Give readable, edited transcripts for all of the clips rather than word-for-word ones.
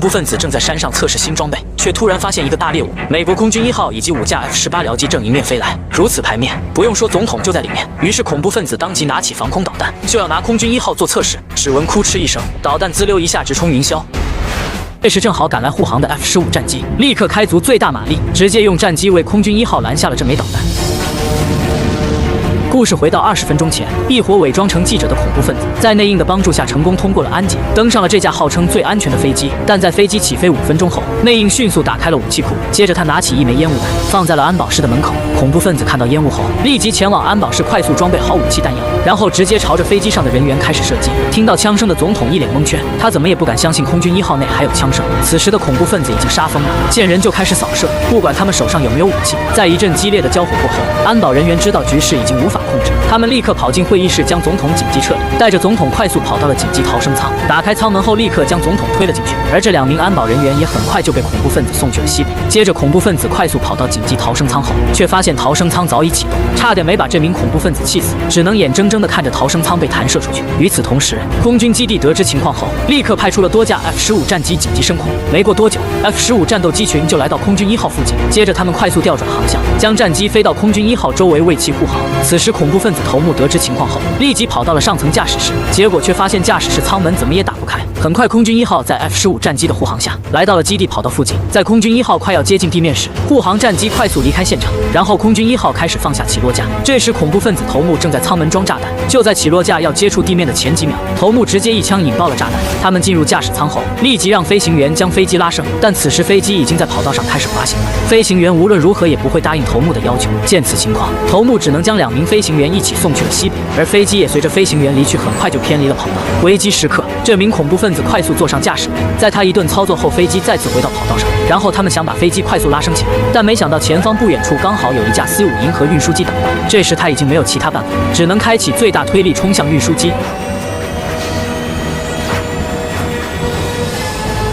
恐怖分子正在山上测试新装备，却突然发现一个大猎物——美国空军1号以及5架 F-18僚机正迎面飞来。如此排面，不用说，总统就在里面。于是恐怖分子当即拿起防空导弹，就要拿空军1号做测试。只闻哭哧一声，导弹滋溜一下直冲云霄。这时正好赶来护航的 F-15战机，立刻开足最大马力，直接用战机为空军1号拦下了这枚导弹。故事回到20分钟前，一伙伪装成记者的恐怖分子在内应的帮助下成功通过了安检，登上了这架号称最安全的飞机。但在飞机起飞5分钟后，内应迅速打开了武器库，接着他拿起一枚烟雾弹放在了安保室的门口。恐怖分子看到烟雾后，立即前往安保室快速装备好武器弹药，然后直接朝着飞机上的人员开始射击。听到枪声的总统一脸蒙圈，他怎么也不敢相信空军1号内还有枪声。此时的恐怖分子已经杀疯了，见人就开始扫射，不管他们手上有没有武器。在一阵激烈的交火过后，安保人员知道局势已经无法控制，他们立刻跑进会议室，将总统紧急撤离，带着总统快速跑到了紧急逃生舱。打开舱门后，立刻将总统推了进去。而这2名安保人员也很快就被恐怖分子送去了西北。接着，恐怖分子快速跑到紧急逃生舱后，却发现逃生舱早已启动，差点没把这名恐怖分子气死，只能眼睁睁地看着逃生舱被弹射出去。与此同时，空军基地得知情况后，立刻派出了多架 F-15战机紧急升空。没过多久， F-15战斗机群就来到空军1号附近，接着他们快速调转航向，将战机飞到空军1号周围为其护航。此时，恐怖分子头目得知情况后，立即跑到了上层驾驶室，结果却发现驾驶室舱门怎么也打不开。很快，空军1号在 F-15战机的护航下，来到了基地跑道附近。在空军1号快要接近地面时，护航战机快速离开现场，然后空军1号开始放下起落架。这时，恐怖分子头目正在舱门装炸弹，就在起落架要接触地面的前几秒，头目直接一枪引爆了炸弹。他们进入驾驶舱后，立即让飞行员将飞机拉升，但此时飞机已经在跑道上开始滑行了。飞行员无论如何也不会答应头目的要求。见此情况，头目只能将2名飞行员一起送去了西北，而飞机也随着飞行员离去，很快就偏离了跑道。危机时刻，这名恐怖分子快速坐上驾驶位，在他一顿操作后，飞机再次回到跑道上。然后他们想把飞机快速拉升起来，但没想到前方不远处刚好有一架 C-5银河运输机等待。这时他已经没有其他办法，只能开启最大推力冲向运输机。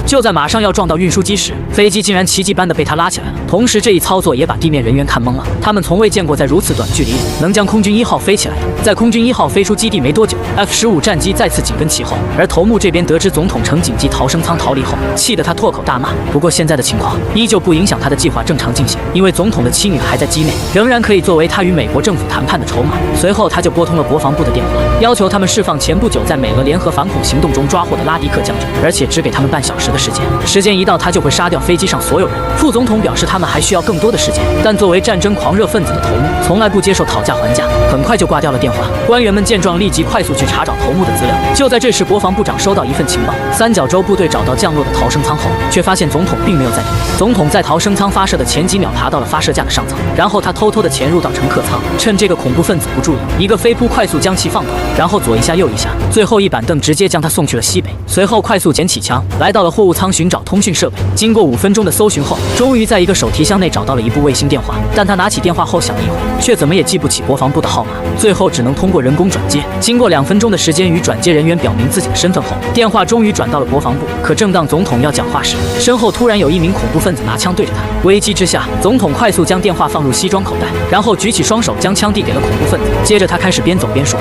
就在马上要撞到运输机时，飞机竟然奇迹般的被他拉起来了。同时，这一操作也把地面人员看懵了，他们从未见过在如此短距离里能将空军1号飞起来的。在空军1号飞出基地没多久， F-15战机再次紧跟其后，而头目这边得知总统乘紧急逃生舱逃离后，气得他脱口大骂。不过现在的情况依旧不影响他的计划正常进行，因为总统的妻女还在机内，仍然可以作为他与美国政府谈判的筹码。随后他就拨通了国防部的电话，要求他们释放前不久在美俄联合反恐行动中抓获的拉迪克将军，而且只给他们半小时的时间，时间一到他就会杀掉飞机上所有人。副总统表示他们还需要更多的时间，但作为战争狂热分子的头目，从来不接受讨价还价，很快就挂掉了电话。官员们见状立即快速去查找头目的资料。就在这时，国防部长收到一份情报，三角洲部队找到降落的逃生舱后，却发现总统并没有在里面。总统在逃生舱发射的前几秒爬到了发射架的上层，然后他偷偷的潜入到乘客舱，趁这个恐怖分子不注意，一个飞扑快速将其放倒，然后左一下右一下，最后一板凳直接将他送去了西北。随后快速捡起枪，来到了货物舱寻找通讯设备。经过5分钟的搜寻后，终于在一个手提箱内找到了一部卫星电话，但他拿起电话后想了一会儿，却怎么也记不起国防部的号码，最后只能通过人工转接。经过2分钟的时间与转接人员表明自己的身份后，电话终于转到了国防部。可正当总统要讲话时，身后突然有一名恐怖分子拿枪对着他。危机之下，总统快速将电话放入西装口袋，然后举起双手将枪递给了恐怖分子。接着他开始边走边说。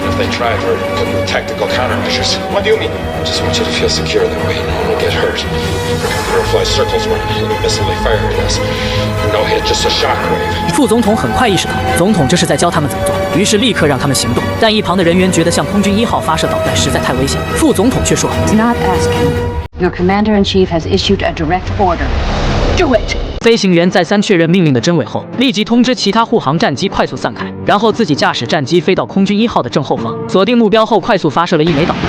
If they tried, we're looking at tactical countermeasures. What do you mean? I just want you to feel secure in their way. No one will get hurt. We're going to fly circles around the enemy missile they fire at us. No hit, just a shockwave. 副总统很快意识到，总统这是在教他们怎么做，于是立刻让他们行动。但一旁的人员觉得向空军1号发射导弹实在太危险，副总统却说 Do not ask him. Your commander-in-chief has issued a direct order. Do it. 飞行员再三确认命令的真伪后，立即通知其他护航战机快速散开，然后自己驾驶战机飞到空军1号的正后方，锁定目标后快速发射了1枚导弹。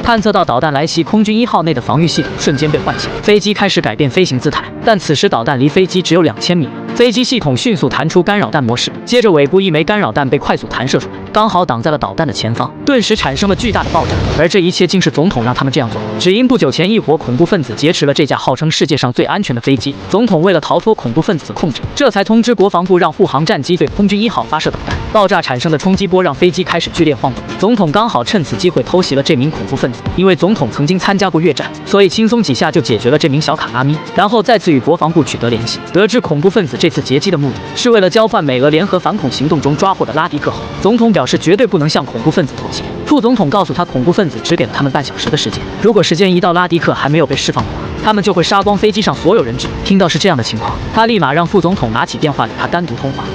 探测到导弹来袭，空军1号内的防御系统瞬间被唤醒，飞机开始改变飞行姿态。但此时导弹离飞机只有2000米了，飞机系统迅速弹出干扰弹模式，接着尾部1枚干扰弹被快速弹射出来，刚好挡在了导弹的前方，顿时产生了巨大的爆炸。而这一切竟是总统让他们这样做，只因不久前一伙恐怖分子劫持了这架号称世界上最安全的飞机，总统为了逃脱恐怖分子的控制，这才通知国防部让护航战机对空军1号发射导弹。爆炸产生的冲击波让飞机开始剧烈晃动，总统刚好趁此机会偷袭了这名恐怖分子。因为总统曾经参加过越战，所以轻松几下就解决了这名小卡拉咪，然后再次与国防部取得联系，得知恐怖分子这这次劫机的目的是为了交换美俄联合反恐行动中抓获的拉迪克后，总统表示绝对不能向恐怖分子妥协。副总统告诉他，恐怖分子只给了他们半小时的时间，如果时间一到，拉迪克还没有被释放的话，他们就会杀光飞机上所有人质。听到是这样的情况，他立马让副总统拿起电话与他单独通话。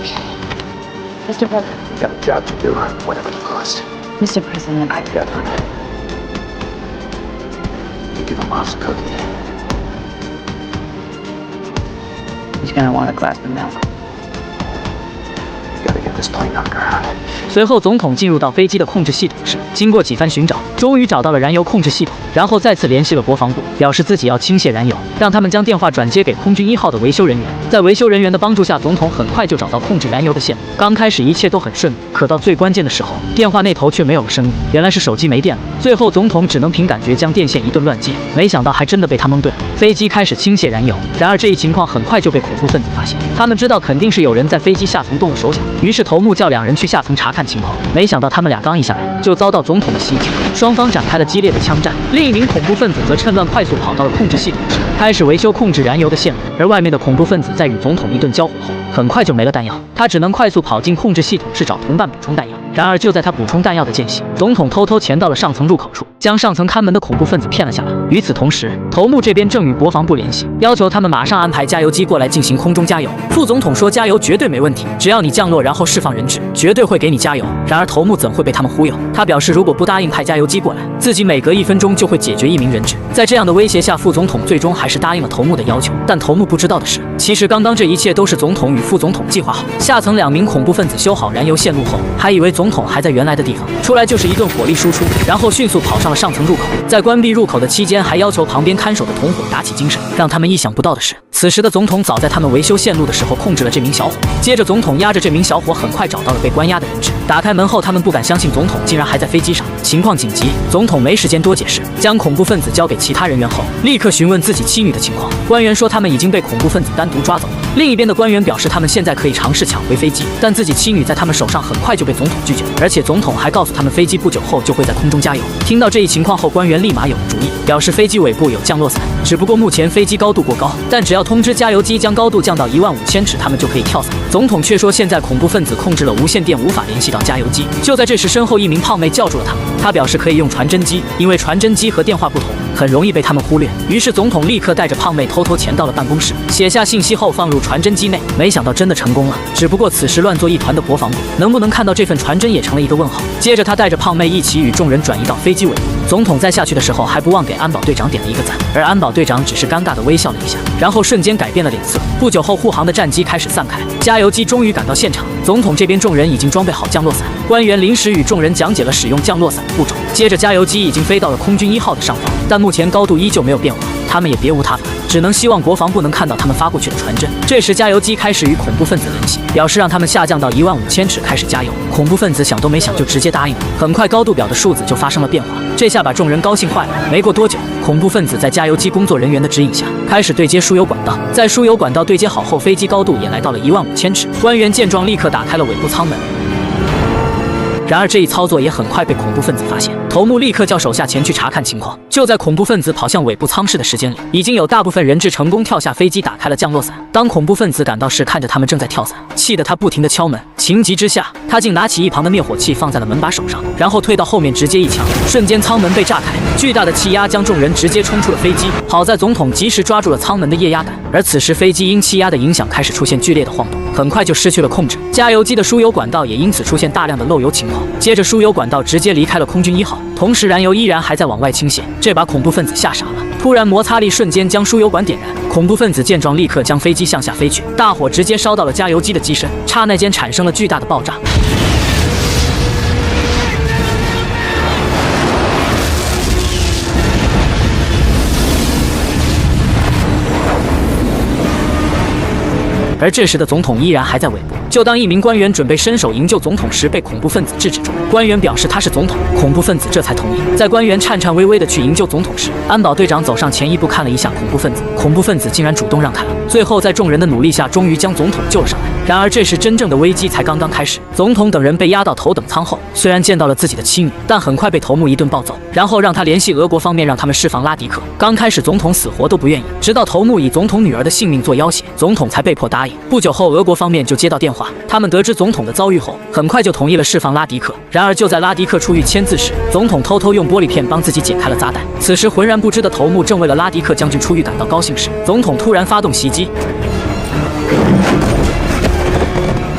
Mr. President. Got a job to do, whatever the cost. Mr. President. I got it. You give him mom's cookie. He's gonna want a glass of milk. You gotta get this plane on ground. 随后，总统进入到飞机的控制系统室，经过几番寻找，终于找到了燃油控制系统，然后再次联系了国防部，表示自己要倾泻燃油，让他们将电话转接给空军1号的维修人员。在维修人员的帮助下，总统很快就找到控制燃油的线路。刚开始一切都很顺利，可到最关键的时候，电话那头却没有了声音，原来是手机没电了。最后，总统只能凭感觉将电线一顿乱接，没想到还真的被他蒙对了。飞机开始倾泻燃油，然而这一情况很快就被恐怖分子发现，他们知道肯定是有人在飞机下层动了手脚，于是头目叫2人去下层查看情况。没想到他们俩刚一下来，就遭到总统的袭击，双方展开了激烈的枪战。另一名恐怖分子则趁乱快速跑到了控制系统室，开始维修控制燃油的线路。而外面的恐怖分子在与总统一顿交火后，很快就没了弹药，他只能快速跑进控制系统室找同伴补充弹药。然而就在他补充弹药的间隙，总统偷偷潜到了上层入口处，将上层看门的恐怖分子骗了下来。与此同时，头目这边正与国防部联系，要求他们马上安排加油机过来进行空中加油。副总统说加油绝对没问题，只要你降落然后释放人质，绝对会给你加油。然而头目怎会被他们忽悠？他表示如果不答应派加油机过来，自己每隔1分钟就会解决1名人质。在这样的威胁下，副总统最终还是答应了头目的要求。但头目不知道的是，其实刚刚这一切都是总统与副总统计划好。下层2名恐怖分子修好燃油线路后，还以为总统还在原来的地方，出来就是一顿火力输出，然后迅速跑上了上层入口。在关闭入口的期间，还要求旁边看守的同伙打起精神。让他们意想不到的是，此时的总统早在他们维修线路的时候控制了这名小伙。接着，总统押着这名小伙很快找到了被关押的人质。打开门后，他们不敢相信总统竟然还在飞机上，情况紧急。总统没时间多解释，将恐怖分子交给其他人员后，立刻询问自己妻女的情况。官员说他们已经被恐怖分子单独抓走了。另一边的官员表示他们现在可以尝试抢回飞机，但自己妻女在他们手上很快就被总统拒绝，而且总统还告诉他们飞机不久后就会在空中加油。听到这一情况后，官员立马有了主意，表示飞机尾部有降落伞，只不过目前飞机高度过高，但只要通知加油机将高度降到15000尺，他们就可以跳伞。总统却说现在恐怖分子控制了无线电，无法联系到加油机。就在这时，身后一名胖妹叫住了他们，他表示可以用传真机，因为传真机和电话不同，很容易被他们忽略。于是总统立刻带着胖妹偷偷潜到了办公室，写下信息后放入传真机内。没想到真的成功了，只不过此时乱作一团的国防部能不能看到这份传真也成了一个问号。接着他带着胖妹一起与众人转移到飞机尾部。总统在下去的时候还不忘给安保队长点了一个赞，而安保队长只是尴尬地微笑了一下，然后瞬间改变了脸色。不久后，护航的战机开始散开，加油机终于赶到现场。总统这边众人已经装备好降落伞，官员临时与众人讲解了使用降落伞的步骤。接着加油机已经飞到了空军1号的上方，但目前高度依旧没有变化，他们也别无他法，只能希望国防部能看到他们发过去的传真。这时加油机开始与恐怖分子联系，表示让他们下降到15000尺开始加油。恐怖分子想都没想就直接答应了。很快高度表的数字就发生了变化，这下把众人高兴坏了。没过多久，恐怖分子在加油机工作人员的指引下开始对接输油管道。在输油管道对接好后，飞机高度也来到了15000尺。官员见状立刻打开了尾部舱门。然而这一操作也很快被恐怖分子发现，头目立刻叫手下前去查看情况。就在恐怖分子跑向尾部舱室的时间里，已经有大部分人质成功跳下飞机，打开了降落伞。当恐怖分子赶到时，看着他们正在跳伞，气得他不停地敲门。情急之下，他竟拿起一旁的灭火器放在了门把手上，然后退到后面直接一枪，瞬间舱门被炸开，巨大的气压将众人直接冲出了飞机。好在总统及时抓住了舱门的液压杆，而此时飞机因气压的影响开始出现剧烈的晃动，很快就失去了控制。加油机的输油管道也因此出现大量的漏油情况。接着输油管道直接离开了空军1号，同时燃油依然还在往外倾泻，这把恐怖分子吓傻了。突然摩擦力瞬间将输油管点燃，恐怖分子见状立刻将飞机向下飞去，大火直接烧到了加油机的机身，刹那间产生了巨大的爆炸。而这时的总统依然还在尾部。就当一名官员准备伸手营救总统时，被恐怖分子制止住。官员表示他是总统，恐怖分子这才同意。在官员颤颤巍巍地去营救总统时，安保队长走上前一步看了一下恐怖分子，恐怖分子竟然主动让开了。最后在众人的努力下，终于将总统救了上来。然而这时真正的危机才刚刚开始。总统等人被押到头等舱后，虽然见到了自己的妻女，但很快被头目一顿暴揍，然后让他联系俄国方面，让他们释放拉迪克。刚开始总统死活都不愿意，直到头目以总统女儿的性命做要挟，总统才被迫答应。不久后，俄国方面就接到电话，他们得知总统的遭遇后，很快就同意了释放拉迪克。然而就在拉迪克出狱签字时，总统偷偷用玻璃片帮自己解开了炸弹。此时浑然不知的头目正为了拉迪克将军出狱感到高兴时，总统突然发动袭击。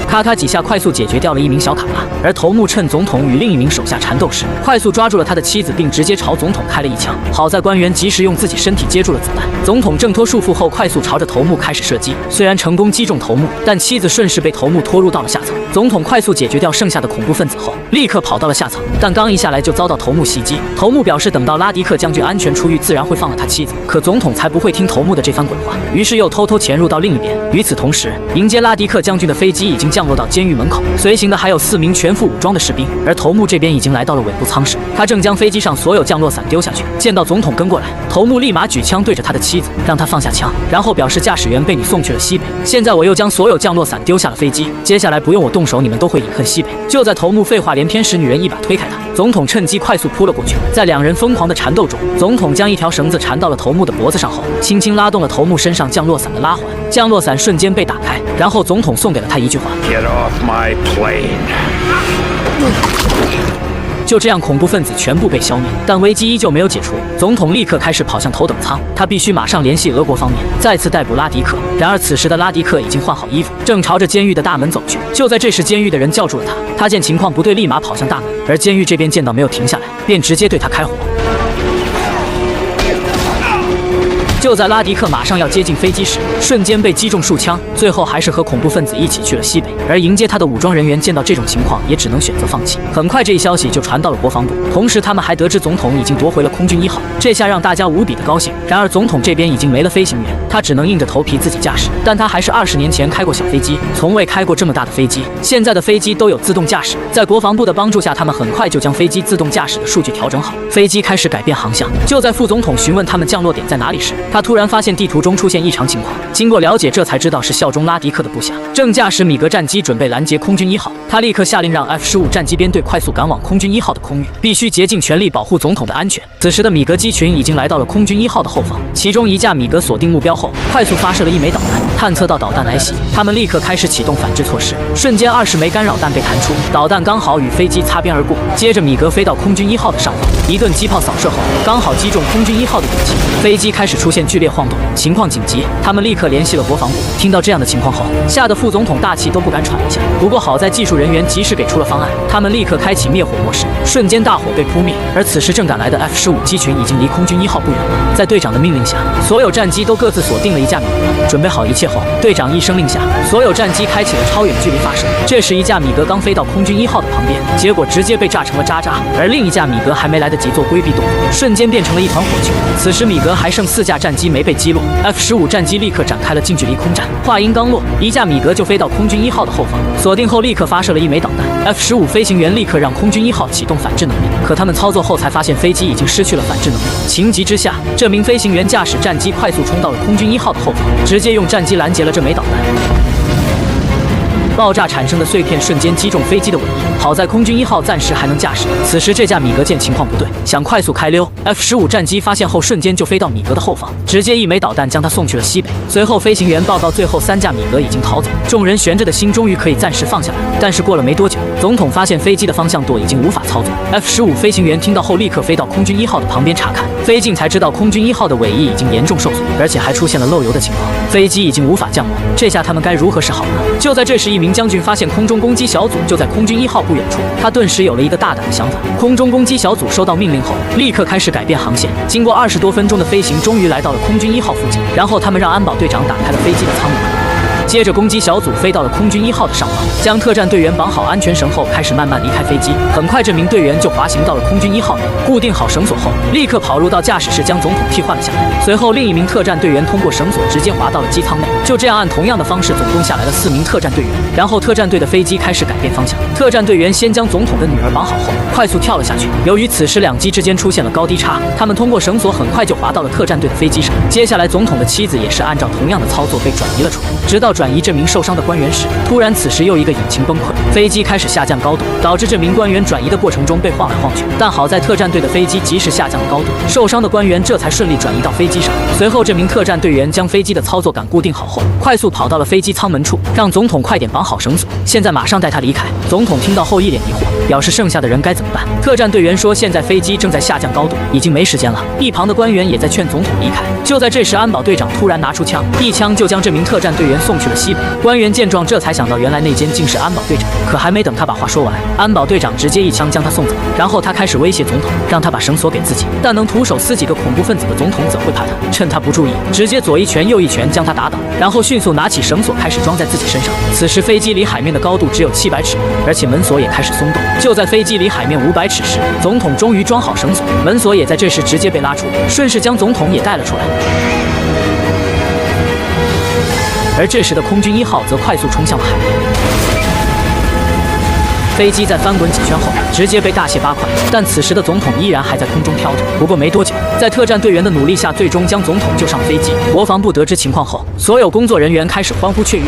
咔咔几下快速解决掉了一名小卡拉，而头目趁总统与另一名手下缠斗时，快速抓住了他的妻子，并直接朝总统开了一枪。好在官员及时用自己身体接住了子弹，总统挣脱束缚后，快速朝着头目开始射击。虽然成功击中头目，但妻子顺势被头目拖入到了下层。总统快速解决掉剩下的恐怖分子后，立刻跑到了下层，但刚一下来就遭到头目袭击。头目表示等到拉迪克将军安全出狱，自然会放了他妻子。可总统才不会听头目的这番鬼话，于是又偷偷潜入到另一边。与此同时，迎接拉迪克将军的飞机已经降落到监狱门口，随行的还有4名全副武装的士兵。而头目这边已经来到了尾部舱室，他正将飞机上所有降落伞丢下去。见到总统跟过来，头目立马举枪对着他的妻子，让他放下枪，然后表示驾驶员被你送去了西北，现在我又将所有降落伞丢下了飞机，接下来不用我动手，你们都会饮恨西北。就在头目废话连篇时，女人一把推开他，总统趁机快速扑了过去。在两人疯狂的缠斗中，总统将一条绳子缠到了头目的脖子上后，轻轻拉动了头目身上降落伞的拉环，降落伞瞬间被打开，然后总统送给了他一句话 Get off my plane. 就这样，恐怖分子全部被消灭，但危机依旧没有解除。总统立刻开始跑向头等舱，他必须马上联系俄国方面，再次逮捕拉迪克。然而此时的拉迪克已经换好衣服，正朝着监狱的大门走去。就在这时，监狱的人叫住了他，他见情况不对，立马跑向大门。而监狱这边见到没有停下来，便直接对他开火。就在拉迪克马上要接近飞机时，瞬间被击中数枪，最后还是和恐怖分子一起去了西北。而迎接他的武装人员见到这种情况，也只能选择放弃。很快，这一消息就传到了国防部，同时他们还得知总统已经夺回了空军1号，这下让大家无比的高兴。然而总统这边已经没了飞行员，他只能硬着头皮自己驾驶。但他还是20年前开过小飞机，从未开过这么大的飞机。现在的飞机都有自动驾驶，在国防部的帮助下，他们很快就将飞机自动驾驶的数据调整好，飞机开始改变航向。就在副总统询问他们降落点在哪里时，他突然发现地图中出现异常情况，经过了解，这才知道是效忠拉迪克的部下正驾驶米格战机准备拦截空军1号。他立刻下令让 F-15战机编队快速赶往空军1号的空域，必须竭尽全力保护总统的安全。此时的米格机群已经来到了空军1号的后方，其中一架米格锁定目标后，快速发射了1枚导弹，探测到导弹来袭，他们立刻开始启动反制措施。瞬间20枚干扰弹被弹出，导弹刚好与飞机擦边而过。接着米格飞到空军1号的上方，一顿机炮扫射后，刚好击中空军1号的引擎，飞机开始出现剧烈晃动，情况紧急，他们立刻联系了国防部。听到这样的情况后，吓得副总统大气都不敢喘一下。不过好在技术人员及时给出了方案，他们立刻开启灭火模式，瞬间大火被扑灭。而此时正赶来的 F-15机群已经离空军1号不远了。在队长的命令下，所有战机都各自锁定了一架米格。准备好一切后，队长一声令下，所有战机开启了超远距离发射。这时一架米格刚飞到空军1号的旁边，结果直接被炸成了渣渣，而另一架米格还没来得及做规避动作，瞬间变成了一团火球。此时米格还剩4架战机没被击落， F-15战机立刻展开了近距离空战。话音刚落，一架米格就飞到空军1号的后方，锁定后立刻发射了1枚导弹。F-15飞行员立刻让空军1号启动反制能力，可他们操作后才发现飞机已经失去了反制能力。情急之下，这名飞行员驾驶战机快速冲到了空军1号的后方，直接用战机拦截了这枚导弹。爆炸产生的碎片瞬间击中飞机的尾翼，好在空军1号暂时还能驾驶。此时这架米格见情况不对，想快速开溜， F-15战机发现后瞬间就飞到米格的后方，直接1枚导弹将它送去了西北。随后飞行员报告，最后3架米格已经逃走，众人悬着的心终于可以暂时放下来。但是过了没多久，总统发现飞机的方向舵已经无法操作。F-15飞行员听到后立刻飞到空军1号的旁边查看，飞近才知道空军1号的尾翼已经严重受损，而且还出现了漏油的情况，飞机已经无法降落。这下他们该如何是好呢？就在这时，一名将军发现空中攻击小组就在空军1号不远处，他顿时有了一个大胆的想法。空中攻击小组收到命令后，立刻开始改变航线。经过20多分钟的飞行，终于来到了空军1号附近，然后他们让安保队长打开了飞机的舱门。接着攻击小组飞到了空军1号的上方，将特战队员绑好安全绳后，开始慢慢离开飞机。很快这名队员就滑行到了空军1号内，固定好绳索后，立刻跑入到驾驶室将总统替换了下来。随后另一名特战队员通过绳索直接滑到了机舱内。就这样按同样的方式，总共下来了4名特战队员。然后特战队的飞机开始改变方向，特战队员先将总统的女儿绑好后，快速跳了下去。由于此时两机之间出现了高低差，他们通过绳索很快就滑到了特战队的飞机上。接下来总统的妻子也是按照同样的操作被转移了出来，直到要转移这名受伤的官员时，突然此时又一个引擎崩溃，飞机开始下降高度，导致这名官员转移的过程中被晃来晃去。但好在特战队的飞机及时下降了高度，受伤的官员这才顺利转移到飞机上。随后，这名特战队员将飞机的操作杆固定好后，快速跑到了飞机舱门处，让总统快点绑好绳索，现在马上带他离开。总统听到后一脸疑惑，表示剩下的人该怎么办。特战队员说，现在飞机正在下降高度，已经没时间了。一旁的官员也在劝总统离开。就在这时，安保队长突然拿出枪，一枪就将这名特战队员送去了西北。官员见状，这才想到原来那间竟是安保队长。可还没等他把话说完，安保队长直接一枪将他送走，然后他开始威胁总统，让他把绳索给自己。但能徒手撕几个恐怖分子的总统怎会怕他？趁他不注意，直接左一拳右一拳将他打倒，然后迅速拿起绳索开始装在自己身上。此时飞机离海面的高度只有700尺，而且门锁也开始松动。就在飞机离海面500尺时，总统终于装好绳索，门锁也在这时直接被拉出，顺势将总统也带了出来。而这时的空军1号则快速冲向了海面。飞机在翻滚几圈后，直接被大卸8块，但此时的总统依然还在空中飘着。不过没多久，在特战队员的努力下，最终将总统救上飞机。国防部得知情况后，所有工作人员开始欢呼雀跃。